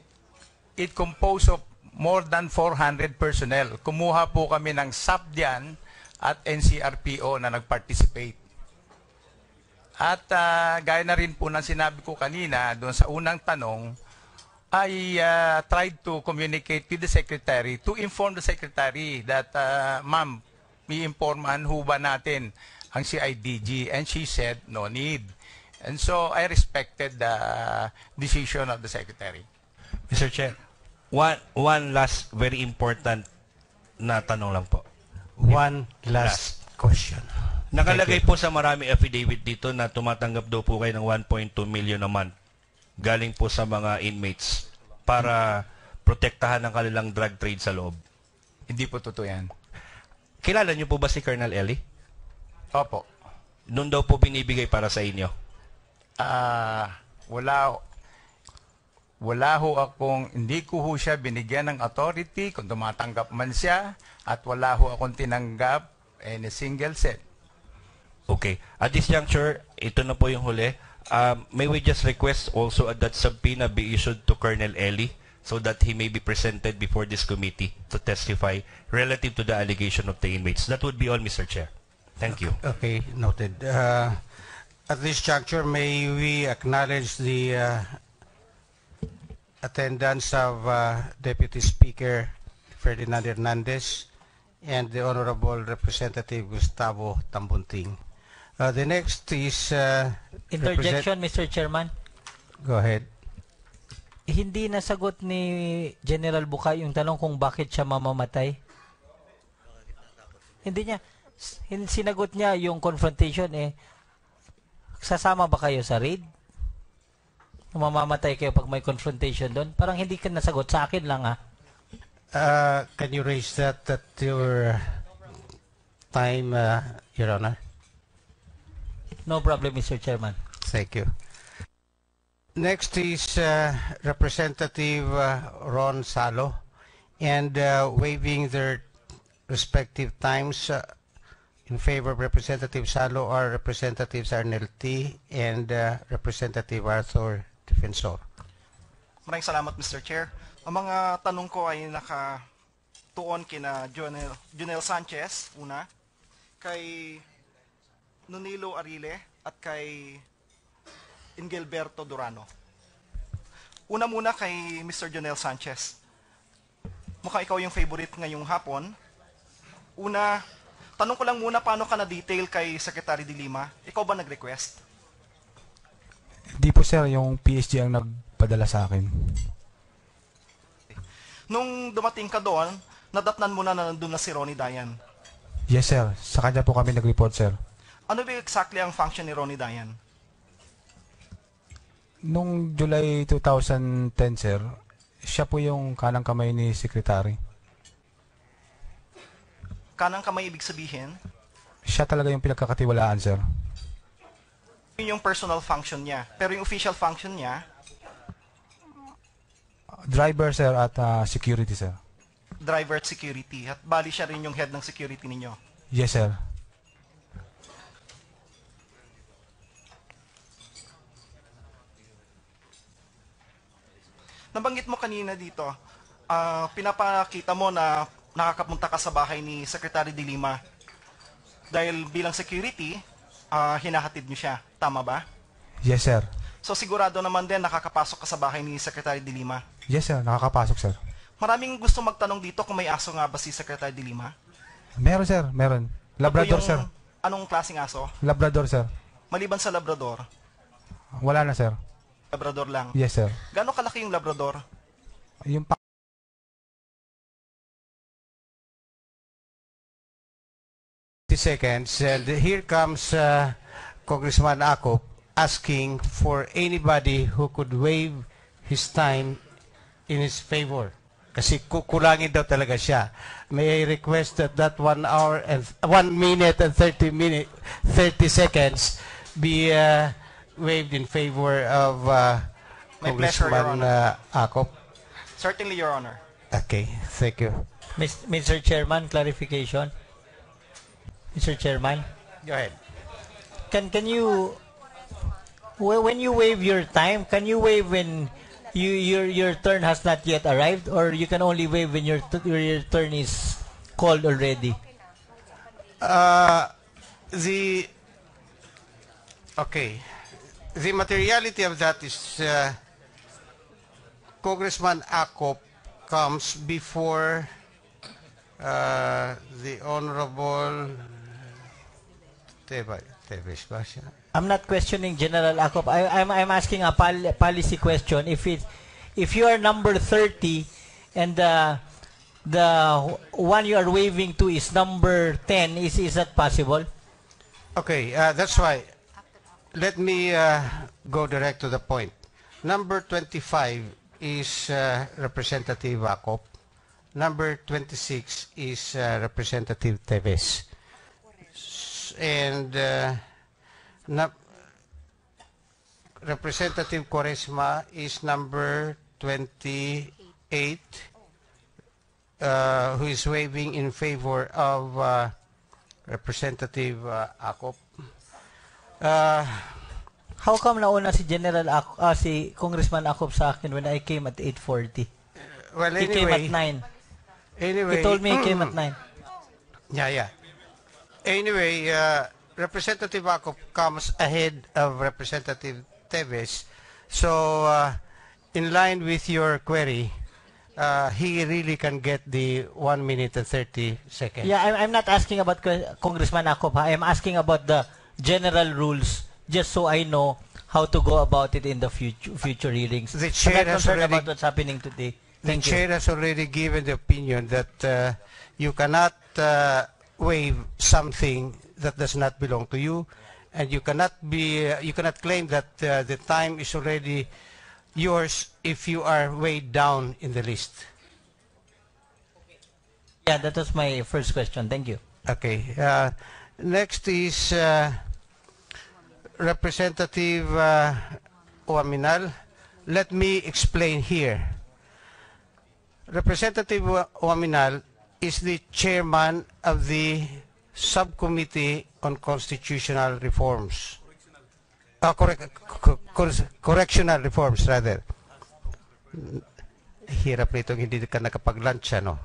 it composed of more than 400 personnel. Kumuha po kami ng SAPDIAN at NCRPO na nag-participate. At gaya na rin po ng sinabi ko kanina doon sa unang tanong, I tried to communicate with the Secretary to inform the Secretary that, ma'am, i-informan ho ba natin ang CIDG? And she said, no need. And so I respected the decision of the Secretary. Mr. Chair, one last very important na tanong lang po. One last question. Nakalagay po sa marami affidavit dito na tumatanggap daw po kayo ng 1.2 million a month galing po sa mga inmates para protektahan ang kanilang drug trade sa loob. Hindi po totoo yan. Kilala niyo po ba si Colonel Eli? Opo. Noon daw po binibigay para sa inyo. Wala ho akong, hindi ko ho siya binigyan ng authority kung tumatanggap man siya, at wala ho akong tinanggap any single set. Okay. At this juncture, ito na po yung huli. May we just request also that subpoena be issued to Colonel Eli so that he may be presented before this committee to testify relative to the allegation of the inmates. That would be all, Mr. Chair. Thank you. Okay, noted. At this juncture, may we acknowledge the attendance of Deputy Speaker Ferdinand Hernandez and the Honorable Representative Gustavo Tambunting. The next is Interjection, Mr. Chairman. Go ahead. Hindi nasagot ni General Bukay yung tanong kung bakit siya mamamatay. Hindi niya. Sinagot niya yung confrontation sasama ba kayo sa raid? Mamamatay kayo pag may confrontation doon? Parang hindi ka nasagot. Sa akin lang Can you raise that at your time, Your Honor? No problem, Mr. Chairman. Thank you. Next is Representative Ron Salo, and waiving their respective times in favor of Representative Salo are Representatives Arnel T. and Representative Arthur Defensor. Maraming salamat, Mr. Chair. Ang mga tanong ko ay nakatuon kina Junel Sanchez, una, kay Nonilo Arile at kay Ingelberto Durano. Una muna kay Mr. Junel Sanchez. Mukhang ikaw yung favorite ngayong hapon. Una, tanong ko lang muna paano ka na-detail kay Secretary de Lima. Ikaw ba nag-request? Hindi po sir, yung PSG ang nagpadala sa akin. Nung dumating ka doon, nadatnan mo na nandun na si Ronnie Dayan. Yes sir, sa kanya po kami nag-report sir. Ano ba exactly ang function ni Ronnie Dayan? Nung July 2010 sir, siya po yung kanang kamay ni Secretary. Kanang kamay ibig sabihin? Siya talaga yung pinagkakatiwalaan sir. Yun yung personal function niya. Pero yung official function niya, Driver sir at security sir. driver at security. At bali siya rin yung head ng security ninyo. Yes sir. Nabanggit mo kanina dito, pinapakita mo na nakakapunta ka sa bahay ni Secretary de Lima. Dahil bilang security, hinahatid niyo siya. Tama ba? Yes sir. So sigurado naman din nakakapasok ka sa bahay ni Secretary de Lima. Yes sir, nakakapasok sir. Maraming gusto magtanong dito kung may aso nga ba si Secretary de Lima. Meron, sir. Meron. Labrador, Ano po sir. Anong klaseng aso? Labrador, sir. Maliban sa Labrador, Wala na, sir. Labrador lang. Yes, sir. Gaano kalaki yung Labrador? Yung 30 seconds, and here comes Congressman Akop asking for anybody who could waive his time in his favor. Kasi kukulangin daw talaga siya. May I request that 1 hour and 1 minute and 30 seconds be waived in favor of My pleasure, Your Congressman Akop. Certainly, Your Honor. Okay, thank you. Mr. Chairman, clarification. Mr. Chairman, Go ahead. can you when you waive your time, can you waive when your turn has not yet arrived, or you can only waive when your turn is called already? The materiality of that is Congressman Akop comes before the Honorable Teves ba siya? I'm not questioning General Akop. I'm asking a policy question. If you are number 30 and the one you are waiving to is number 10, is that possible? Okay, that's why. Let me go direct to the point. Number 25 is Representative Akop. Number 26 is Representative Teves. And Representative Quaresma is number 28, who is waiving in favor of Representative Akop. How come nauna si si Congressman Akop sa akin when I came at 8:40? Well, He came at 9. Anyway, He told me he came at 9. Yeah. Anyway, Representative Akop comes ahead of Representative Teves. So, in line with your query, he really can get the 1 minute and 30 seconds. Yeah, I'm not asking about Congressman Akop. I'm asking about the general rules, just so I know how to go about it in the future hearings. The chair I'm not has concerned already- about what's happening today. The Thank you. chair has already given the opinion that you cannot waive something that does not belong to you, and you cannot claim that the time is already yours if you are weighed down in the list. Yeah, that was my first question. Thank you. Okay. Next is Representative Uaminal. Let me explain here. Representative Uaminal is the chairman of the Subcommittee on Constitutional Reforms. Correctional Reforms, rather. Hirap nito, hindi ka nakapag-lunch, ano?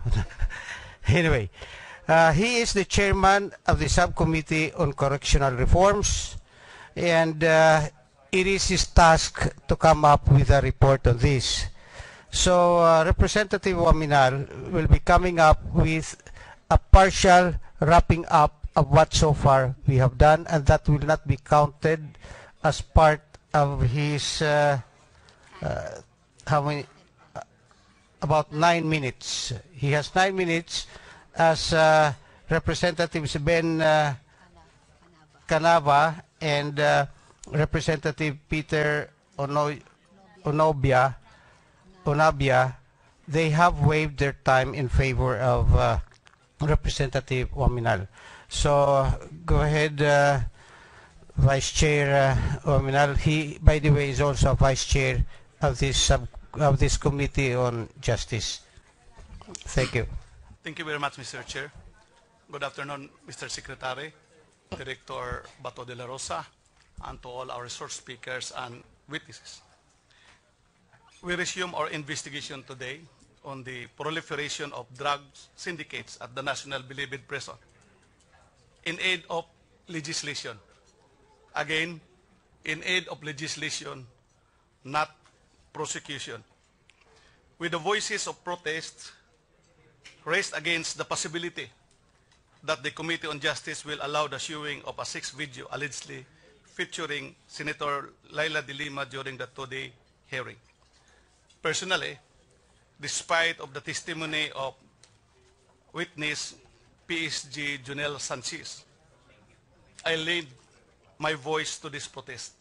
Anyway, he is the chairman of the Subcommittee on Correctional Reforms, and it is his task to come up with a report on this. So, Representative Uaminal will be coming up with a partial wrapping up of what so far we have done, and that will not be counted as part of his how many? About 9 minutes. He has 9 minutes as Representatives Ben Canava and Representative Peter Onabia. They have waived their time in favor of Representative Uaminal. So go ahead, Vice Chair Uaminal. He, by the way, is also Vice Chair of this Committee on Justice. Thank you. Thank you very much, Mr. Chair. Good afternoon, Mr. Secretary, Director Bato de la Rosa, and to all our resource speakers and witnesses. We resume our investigation today on the proliferation of drug syndicates at the National Bilibid Prison in aid of legislation. Again, in aid of legislation, not prosecution. with the voices of protest raised against the possibility that the Committee on Justice will allow the showing of a 6 video allegedly featuring Senator Laila de Lima during the two-day hearing. Personally, despite of the testimony of witness PSG Junel Sanchez, I lend my voice to this protest.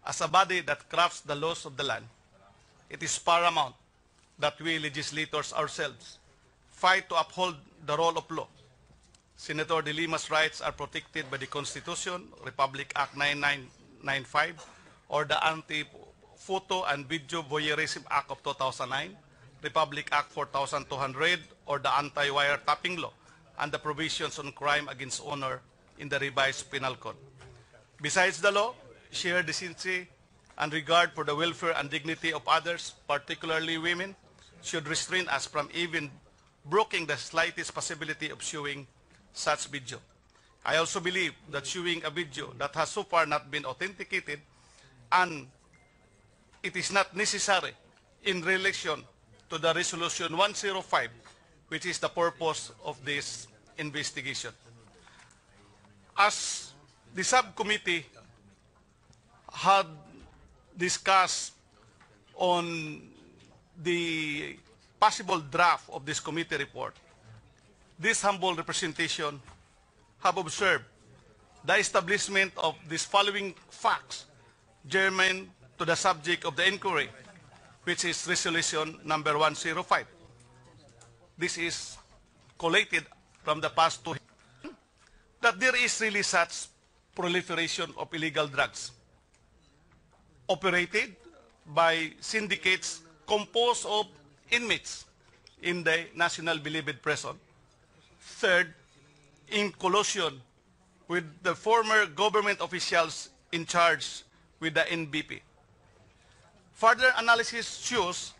As a body that crafts the laws of the land, it is paramount that we legislators ourselves fight to uphold the rule of law. Senator De Lima's rights are protected by the Constitution, Republic Act 9995, or the Anti-Photo and Video Voyeurism Act of 2009, Republic Act 4200, or the Anti-Wiretapping Law, and the provisions on crime against honor in the revised Penal Code. Besides the law, shared decency and regard for the welfare and dignity of others, particularly women, should restrain us from even broking the slightest possibility of showing such video. I also believe that showing a video that has so far not been authenticated and it is not necessary in relation to the Resolution 105, which is the purpose of this investigation. As the subcommittee had discussed on the possible draft of this committee report, this humble representation have observed the establishment of these following facts germane to the subject of the inquiry, which is Resolution number 105. This is collated from the past two, that there is really such proliferation of illegal drugs operated by syndicates composed of inmates in the National Bilibid Prison. Third, in collusion with the former government officials in charge with the NBP. Further analysis shows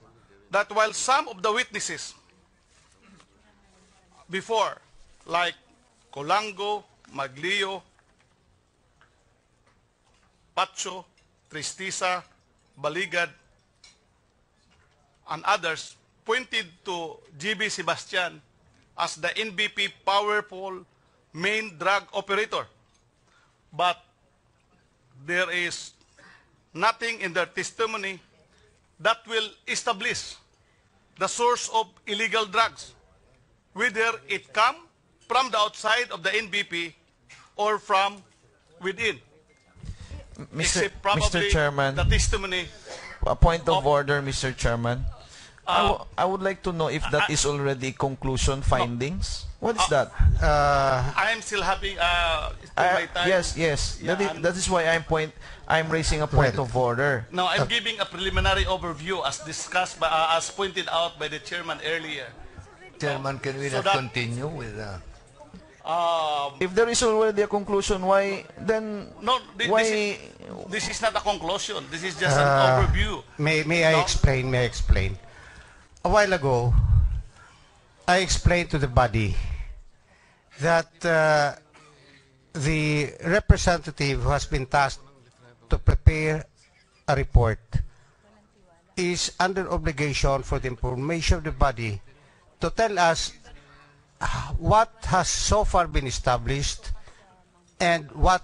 that while some of the witnesses before, like Colango, Maglio, Pacho, Tristisa, Baligad, and others, pointed to GB Sebastian as the NBP powerful main drug operator. But there is nothing in their testimony that will establish the source of illegal drugs, whether it come from the outside of the NBP or from within. Except probably Mr. Chairman, the testimony. a point of order, Mr. Chairman. I would like to know if that is already conclusion findings. What is that? I am still having my time. Yes. Yeah, that is why I'm raising a point of order. Now I'm giving a preliminary overview as discussed by, as pointed out by the chairman earlier. Chairman, can we So not that- continue with If there is already a conclusion, why then? No, why? This is not a conclusion. This is just an overview. May I No? explain? May I explain? A while ago, I explained to the body that the representative who has been tasked to prepare a report is under obligation for the information of the body to tell us what has so far been established and what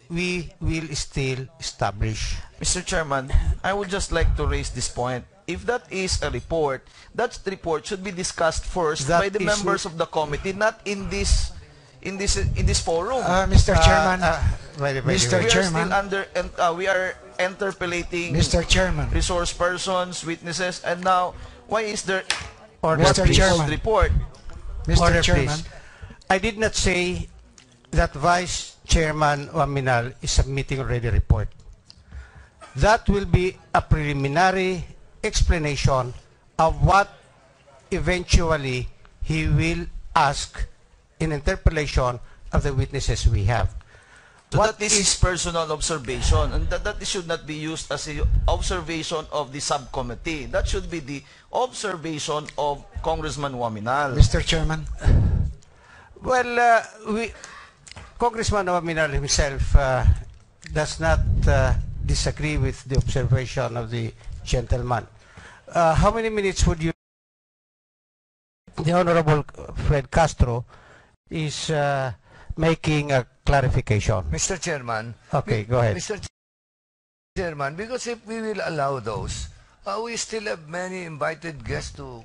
we will still establish. Mr. Chairman, I would just like to raise this point. If that is a report, that report should be discussed first That by the is members of the committee, not in this forum. Mr. Chairman, Mr. We are Chairman. still under, we are interpellating Mr. Chairman, resource persons, witnesses, and now why is there Order, Mr. please. Chairman. report? Mr. Order, Chairman, please. I did not say that Vice Chairman Waminal is submitting already a report. That will be a preliminary explanation of what eventually he will ask in interpellation of the witnesses we have. So What that is his personal observation, and that should not be used as an observation of the subcommittee. That should be the observation of Congressman Waminal. Mr. Chairman, Well, Congressman Waminal himself does not disagree with the observation of the gentleman. how many minutes would you... The Honorable Fred Castro is making a clarification. Mr. Chairman. Okay, go ahead. Mr. Chairman, because if we will allow those, we still have many invited guests to,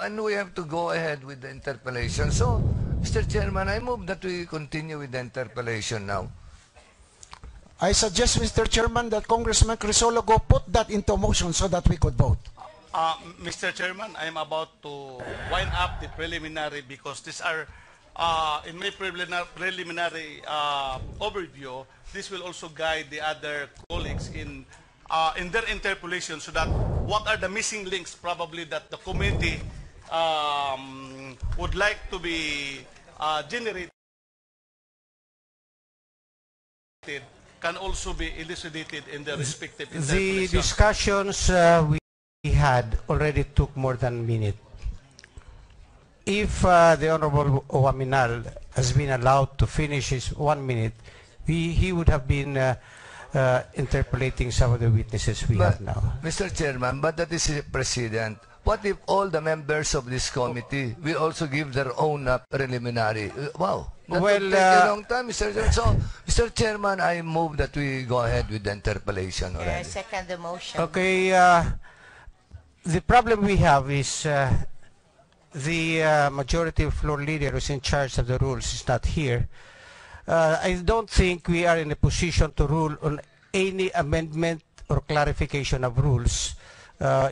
and we have to go ahead with the interpellation. So, Mr. Chairman, I move that we continue with the interpellation now. I suggest, Mr. Chairman, that Congressman Crisologo put that into motion so that we could vote. Mr. Chairman, I am about to wind up the preliminary because these are, in my preliminary overview, this will also guide the other colleagues in their interpolation so that what are the missing links probably that the committee would like to be generated can also be elucidated in the respective The interpolations. discussions we had already took more than a minute. If the Honorable Waminal has been allowed to finish his 1 minute, he would have been interpolating some of the witnesses we have now. Mr. Chairman, but that is a precedent. What if all the members of this committee will also give their own preliminary? Wow. That Well, will take a long time, Mr. Chairman. So, Mr. Chairman, I move that we go ahead with the interpellation I already. second the motion. Okay, the problem we have is the majority floor leader who's in charge of the rules is not here. I don't think we are in a position to rule on any amendment or clarification of rules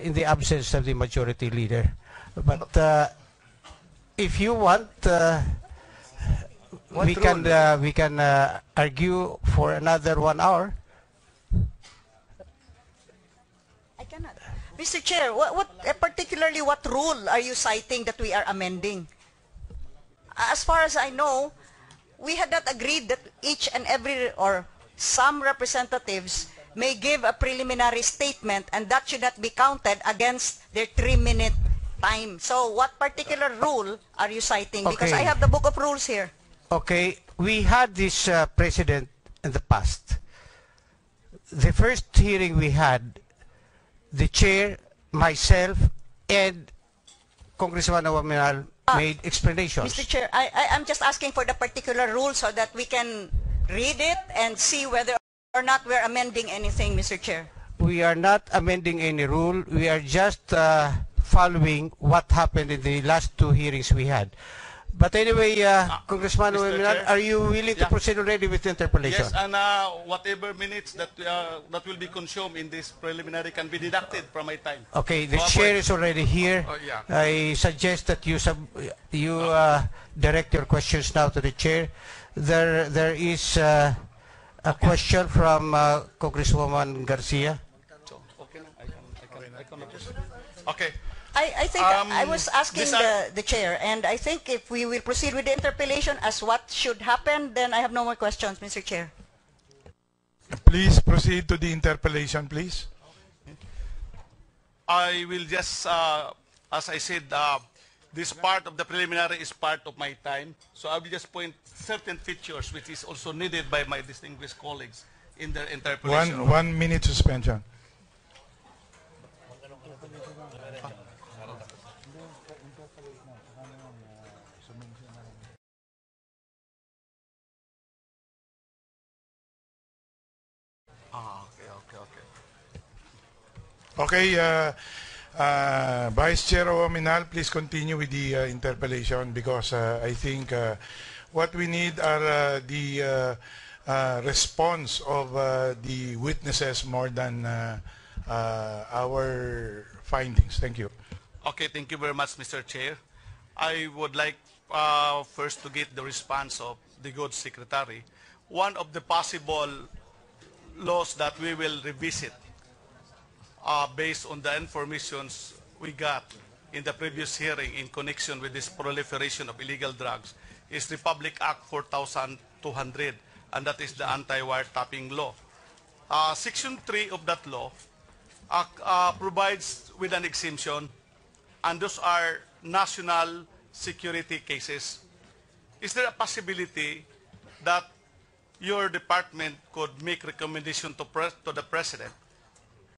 in the absence of the majority leader. But if you want, we can argue for another 1 hour. I cannot. Mr. Chair, particularly what rule are you citing that we are amending? As far as I know, we had not agreed that each and every or some representatives may give a preliminary statement and that should not be counted against their 3-minute time. So what particular rule are you citing? Because Okay. I have the book of rules here. Okay, we had this precedent in the past. The first hearing we had, the chair, myself, and Congressman Waminal made explanations. Mr. Chair, I'm just asking for the particular rule so that we can read it and see whether or not we're amending anything, Mr. Chair. We are not amending any rule. We are just following what happened in the last 2 hearings we had. But anyway, Congressman Mr. Waminal, Chair? are you willing to Yeah. proceed already with the interpellation? Yes, and whatever minutes that will be consumed in this preliminary can be deducted from my time. Okay, the So, chair is already here. Oh, yeah. I suggest that you direct your questions now to the chair. There is a question from Congresswoman Garcia. Okay. I think I was asking these are- the chair, and I think if we will proceed with the interpellation as what should happen, then I have no more questions, Mr. Chair. Please proceed to the interpellation, please. I will just, as I said, this part of the preliminary is part of my time. So I will just point certain features which is also needed by my distinguished colleagues in their interpellation. 1 minute suspension. Okay, Vice Chair Waminal, please continue with the interpellation because I think what we need are the response of the witnesses more than our findings. Thank you. Okay, thank you very much, Mr. Chair. I would like first to get the response of the good secretary. One of the possible laws that we will revisit based on the informations we got in the previous hearing in connection with this proliferation of illegal drugs is Republic Act 4200, and that is the anti-wiretapping law. Section 3 of that law provides with an exemption, and those are national security cases. Is there a possibility that your department could make recommendation to the President